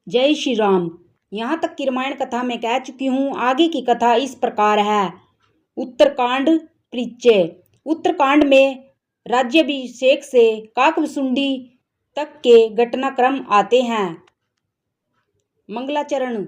जय श्री राम। यहाँ तक की रामायण कथा मैं कह चुकी हूँ। आगे की कथा इस प्रकार है। उत्तरकांड परिचय। उत्तरकांड में राज्याभिषेक से काकभुसुंडी तक के घटनाक्रम आते हैं। मंगलाचरण।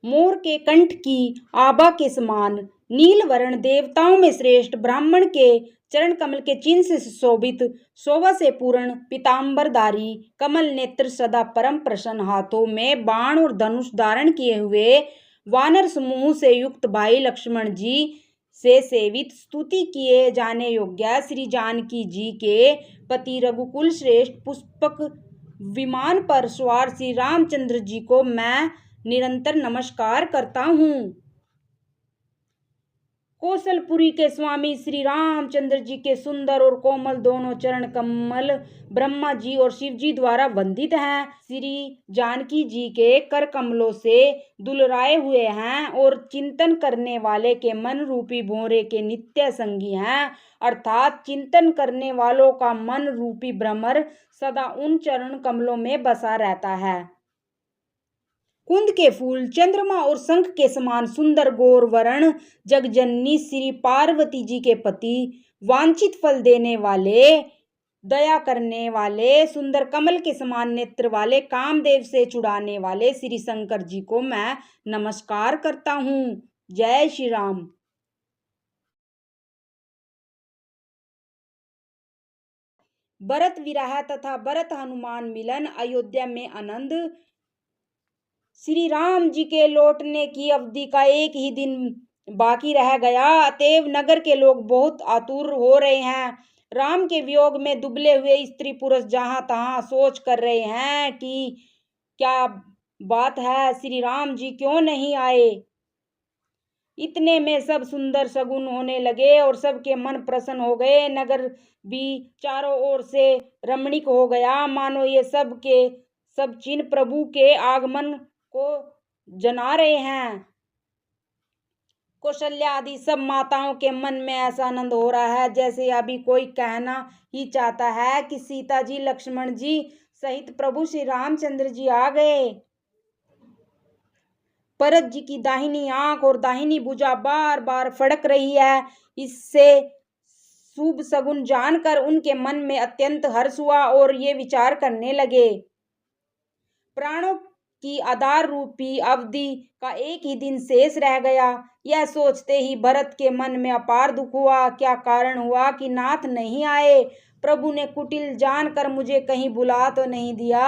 मोर के कंठ की आभा के समान नील वर्ण, देवताओं में श्रेष्ठ ब्राह्मण के चरण कमल के चिन्ह से सुशोभित, शोभा से पूर्ण, पीताम्बरधारी, कमल नेत्र, सदा परम प्रसन्न, हाथों में बाण और धनुष धारण किए हुए वानर समूह से युक्त भाई लक्ष्मण जी से सेवित, स्तुति किए जाने योग्य श्री जानकी जी के पति, रघुकुल श्रेष्ठ पुष्पक विमान पर सवार श्री रामचंद्र जी को मैं निरंतर नमस्कार करता हूँ। कौशलपुरी के स्वामी श्री रामचंद्र जी के सुंदर और कोमल दोनों चरण कमल ब्रह्मा जी और शिव जी द्वारा वंदित हैं। श्री जानकी जी के कर कमलों से दुलराए हुए हैं और चिंतन करने वाले के मन रूपी भोरे के नित्य संगी हैं। अर्थात चिंतन करने वालों का मन रूपी भ्रमर सदा उन चरण कमलों में बसा रहता है। कुंद के फूल, चंद्रमा और शंख के समान सुंदर गौर वर्ण जगजननी श्री पार्वती जी के पति, वांछित फल देने वाले, दया करने वाले, सुंदर कमल के समान नेत्र वाले, कामदेव से छुड़ाने वाले श्री शंकर जी को मैं नमस्कार करता हूँ। जय श्री राम। भरत विरह तथा भरत हनुमान मिलन। अयोध्या में आनंद। श्री राम जी के लौटने की अवधि का एक ही दिन बाकी रह गया, अतएव नगर के लोग बहुत आतुर हो रहे हैं। राम के वियोग में दुबले हुए स्त्री पुरुष जहां तहां सोच कर रहे हैं कि क्या बात है, श्री राम जी क्यों नहीं आए। इतने में सब सुंदर शगुन होने लगे और सबके मन प्रसन्न हो गए। नगर भी चारों ओर से रमणीक हो गया, मानो ये सब के सब चिन्ह प्रभु के आगमन को जना रहे हैं। कौशल्या आदि सब माताओं के मन में ऐसा आनंद हो रहा है जैसे अभी कोई कहना ही चाहता है कि सीता जी, लक्ष्मण जी सहित प्रभु श्री रामचंद्र जी आ गए। भरत जी की दाहिनी आंख और दाहिनी भुजा बार बार फड़क रही है। इससे शुभ सगुन जानकर उनके मन में अत्यंत हर्ष हुआ और ये विचार करने लगे, प्राणों की आधार रूपी अवधि का एक ही दिन शेष रह गया। यह सोचते ही भरत के मन में अपार दुख हुआ। क्या कारण हुआ कि नाथ नहीं आए। प्रभु ने कुटिल जानकर मुझे कहीं बुला तो नहीं दिया।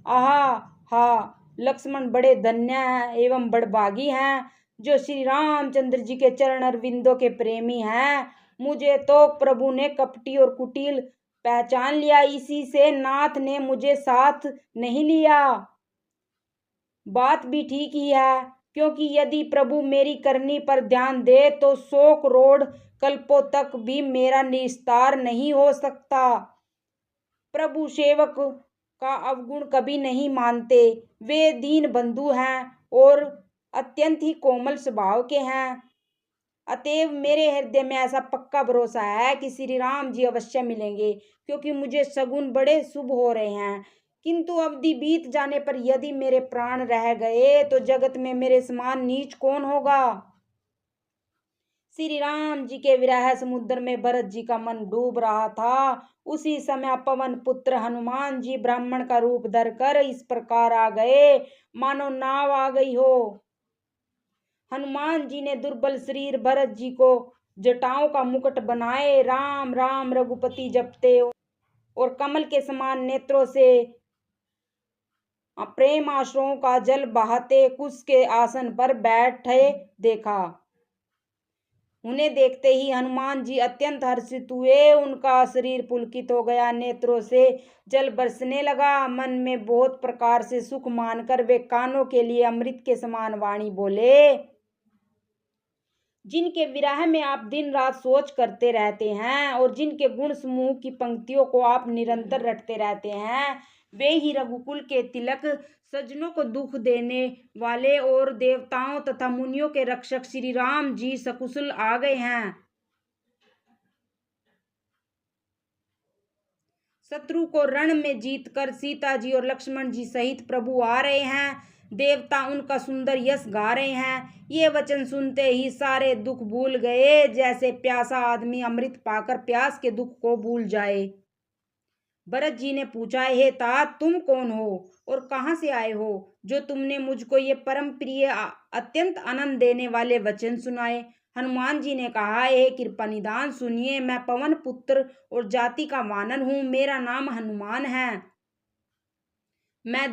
आहा हा, लक्ष्मण बड़े धन्य हैं एवं बड़भागी हैं जो श्री रामचंद्र जी के चरण अरविंदों के प्रेमी हैं। मुझे तो प्रभु ने कपटी और कुटिल पहचान लिया, इसी से नाथ ने मुझे साथ नहीं लिया। बात भी ठीक ही है, क्योंकि यदि प्रभु मेरी करनी पर ध्यान दे तो 100 करोड़ कल्पों तक भी मेरा निस्तार नहीं हो सकता। प्रभु सेवक का अवगुण कभी नहीं मानते। वे दीन बंधु हैं और अत्यंत ही कोमल स्वभाव के हैं। अतएव मेरे हृदय में ऐसा पक्का भरोसा है कि श्री राम जी अवश्य मिलेंगे, क्योंकि मुझे सगुन बड़े शुभ हो रहे हैं। किंतु अवधि बीत जाने पर यदि मेरे प्राण रह गए तो जगत में मेरे समान नीच कौन होगा। श्री राम जी के विरह समुद्र में भरत जी का मन डूब रहा था। उसी समय पवन पुत्र हनुमान जी ब्राह्मण का रूप धरकर इस प्रकार आ गए मानो नाव आ गई हो। हनुमान जी ने दुर्बल शरीर भरत जी को जटाओं का मुकुट बनाए राम राम रघुपति जपते और कमल के समान नेत्रों से प्रेम आश्रुओं का जल बहाते कुश के आसन पर बैठे देखा। उन्हें देखते ही हनुमान जी अत्यंत हर्षित हुए। उनका शरीर पुलकित हो गया, नेत्रों से जल बरसने लगा। मन में बहुत प्रकार से सुख मानकर वे कानों के लिए अमृत के समान वाणी बोले, जिनके विरह में आप दिन रात सोच करते रहते हैं और जिनके गुण समूह की पंक्तियों को आप निरंतर रटते रहते हैं, वे ही रघुकुल के तिलक, सज्जनों को दुख देने वाले और देवताओं तथा मुनियों के रक्षक श्री राम जी सकुशल आ गए हैं। शत्रु को रण में जीतकर सीता जी और लक्ष्मण जी सहित प्रभु आ रहे हैं। देवता उनका सुंदर यश गा रहे हैं। ये वचन सुनते ही सारे दुख भूल गए, जैसे प्यासा आदमी अमृत पाकर प्यास के दुख को भूल जाए। भरत जी ने पूछा, हे तात, तुम कौन हो और कहाँ से आए हो, जो तुमने मुझको ये परम प्रिय अत्यंत आनंद देने वाले वचन सुनाए। हनुमान जी ने कहा, हे कृपा निदान सुनिए, मैं पवन पुत्र और जाति का वानर हूँ। मेरा नाम हनुमान है। मैं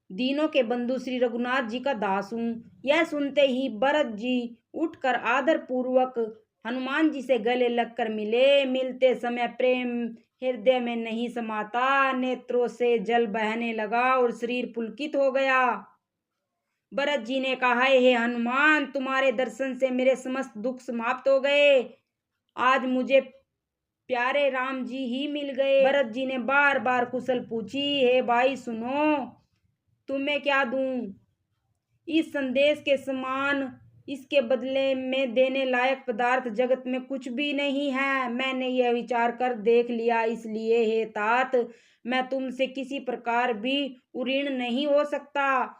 दीनों के बंधु श्री रघुनाथ जी का दास हूँ। यह सुनते ही भरत जी उठकर आदर पूर्वक हनुमान जी से गले लगकर मिले। मिलते समय प्रेम हृदय में नहीं समाता, नेत्रों से जल बहने लगा और शरीर पुलकित हो गया। भरत जी ने कहा, हे हनुमान, तुम्हारे दर्शन से मेरे समस्त दुख समाप्त हो गए। आज मुझे प्यारे राम जी ही मिल गए। भरत जी ने बार बार कुशल पूछी, हे भाई सुनो, तुम्हें क्या दूं? इस संदेश के समान इसके बदले में देने लायक पदार्थ जगत में कुछ भी नहीं है। मैंने यह विचार कर देख लिया, इसलिए हे तात, मैं तुमसे किसी प्रकार भी उऋण नहीं हो सकता।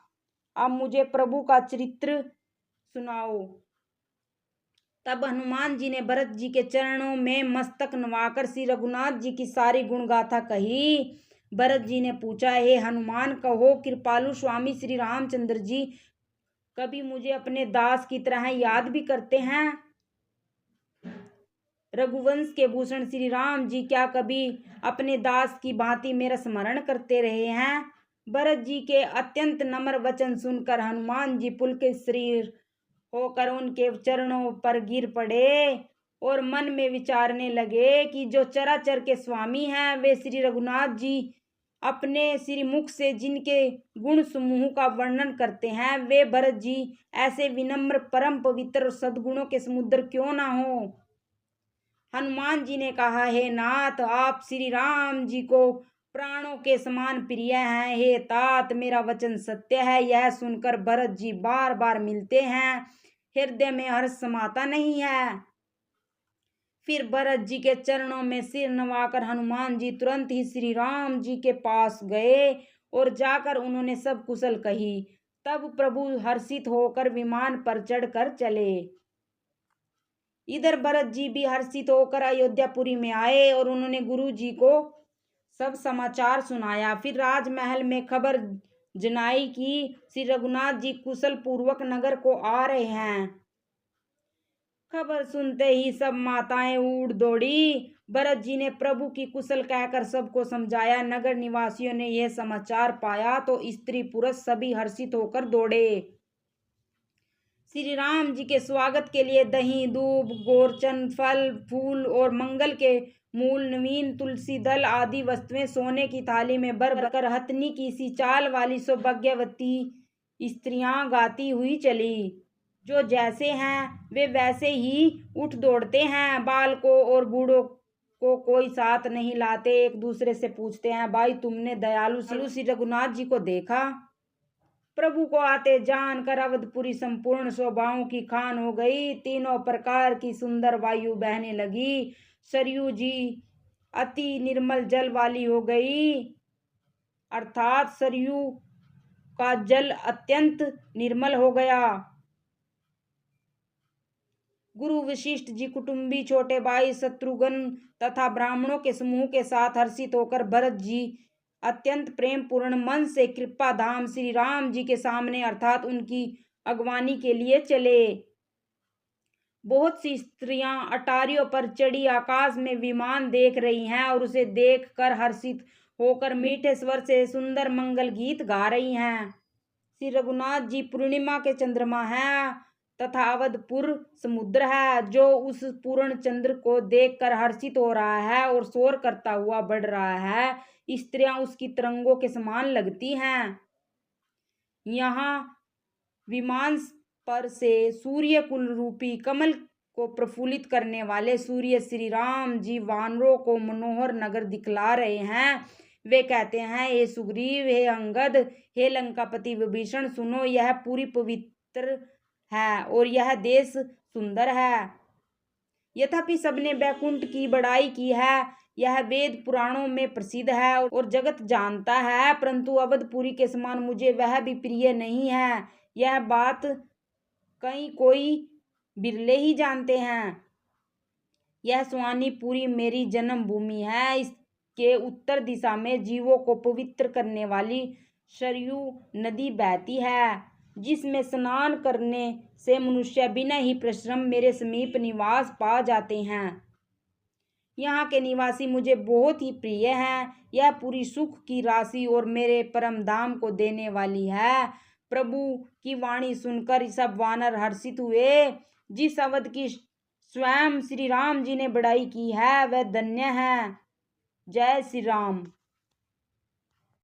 अब मुझे प्रभु का चरित्र सुनाओ। तब हनुमान जी ने भरत जी के चरणों में मस्तक नवाकर श्री रघुनाथ जी की सारी गुणगाथा कही। भरत जी ने पूछा, हे हनुमान, कहो, कृपालु स्वामी श्री रामचंद्र जी कभी मुझे अपने दास की तरह याद भी करते हैं? रघुवंश के भूषण श्री राम जी क्या कभी अपने दास की भांति मेरा स्मरण करते रहे हैं? भरत जी के अत्यंत नम्र वचन सुनकर हनुमान जी पुलकित शरीर होकर उनके चरणों पर गिर पड़े और मन में विचारने लगे कि जो चराचर के स्वामी हैं, वे श्री रघुनाथ जी अपने श्री मुख से जिनके गुण समूह का वर्णन करते हैं, वे भरत जी ऐसे विनम्र, परम पवित्र और सद्गुणों के समुद्र क्यों ना हो। हनुमान जी ने कहा, हे नाथ, आप श्री राम जी को प्राणों के समान प्रिय हैं। हे तात, मेरा वचन सत्य है। यह सुनकर भरत जी बार बार मिलते हैं। हृदय में हर्ष समाता नहीं है। फिर भरत जी के चरणों में सिर नवाकर हनुमान जी तुरंत ही श्री राम जी के पास गए और जाकर उन्होंने सब कुशल कही। तब प्रभु हर्षित होकर विमान पर चढ़कर चले। इधर भरत जी भी हर्षित होकर अयोध्यापुरी में आए और उन्होंने गुरु जी को सब समाचार सुनाया। फिर राजमहल में खबर जनाई कि श्री रघुनाथ जी कुशल पूर्वक नगर को आ रहे हैं। खबर सुनते ही सब माताएं उड़ दौड़ी। भरत जी ने प्रभु की कुशल कहकर सबको समझाया। नगर निवासियों ने यह समाचार पाया तो स्त्री पुरुष सभी हर्षित होकर दौड़े। श्री राम जी के स्वागत के लिए दही, दूब, गोरचन, फल, फूल और मंगल के मूल, नवीन तुलसी दल आदि वस्तुएं सोने की थाली में भर भरकर हथनी की सी चाल वाली सौभाग्यवती स्त्रियां गाती हुई चली। जो जैसे हैं वे वैसे ही उठ दौड़ते हैं। बालकों और बूढ़ों को कोई साथ नहीं लाते। एक दूसरे से पूछते हैं, भाई तुमने दयालु श्री रघुनाथ जी को देखा? प्रभु को आते जानकर अवधपुरी संपूर्ण शोभाओं की खान हो गई। तीनों प्रकार की सुंदर वायु बहने लगी। सरयू जी अति निर्मल जल वाली हो गई, अर्थात सरयू का जल अत्यंत निर्मल हो गया। गुरु वशिष्ठ जी, कुटुंबी, छोटे भाई शत्रुघ्न तथा ब्राह्मणों के समूह के साथ हर्षित होकर भरत जी अत्यंत प्रेम पूर्ण मन से कृपा धाम श्री राम जी के सामने अर्थात उनकी अगवानी के लिए चले। बहुत सी स्त्रियां अटारियों पर चढ़ी आकाश में विमान देख रही हैं और उसे देखकर हर्षित होकर मीठे स्वर से सुंदर मंगल गीत गा रही हैं। श्री रघुनाथ जी पूर्णिमा के चंद्रमा हैं तथा अवधपुर समुद्र है, जो उस पूर्ण चंद्र को देखकर हर्षित हो रहा है और शोर करता हुआ बढ़ रहा है। स्त्रियां उसकी तरंगों के समान लगती हैं। यहाँ विमान पर से सूर्य कुल रूपी कमल को प्रफुल्लित करने वाले सूर्य श्री राम जी वानरों को मनोहर नगर दिखला रहे हैं। वे कहते हैं, हे सुग्रीव, हे अंगद, हे लंकापति विभीषण, सुनो, यह पूरी पवित्र है और यह देश सुंदर है। यद्यपि सबने बैकुंठ की बड़ाई की है, यह वेद पुराणों में प्रसिद्ध है और जगत जानता है, परंतु अवधपुरी के समान मुझे वह भी प्रिय नहीं है। यह बात कई कोई बिरले ही जानते हैं। यह सुहानीपुरी मेरी जन्मभूमि है। इसके उत्तर दिशा में जीवों को पवित्र करने वाली सरयू नदी बहती है, जिसमें स्नान करने से मनुष्य बिना ही परिश्रम मेरे समीप निवास पा जाते हैं। यहाँ के निवासी मुझे बहुत ही प्रिय हैं। यह पूरी सुख की राशि और मेरे परम धाम को देने वाली है। प्रभु की वाणी सुनकर सब वानर हर्षित हुए। जिस अवध की स्वयं श्री राम जी ने बड़ाई की है वह धन्य है। जय श्री राम।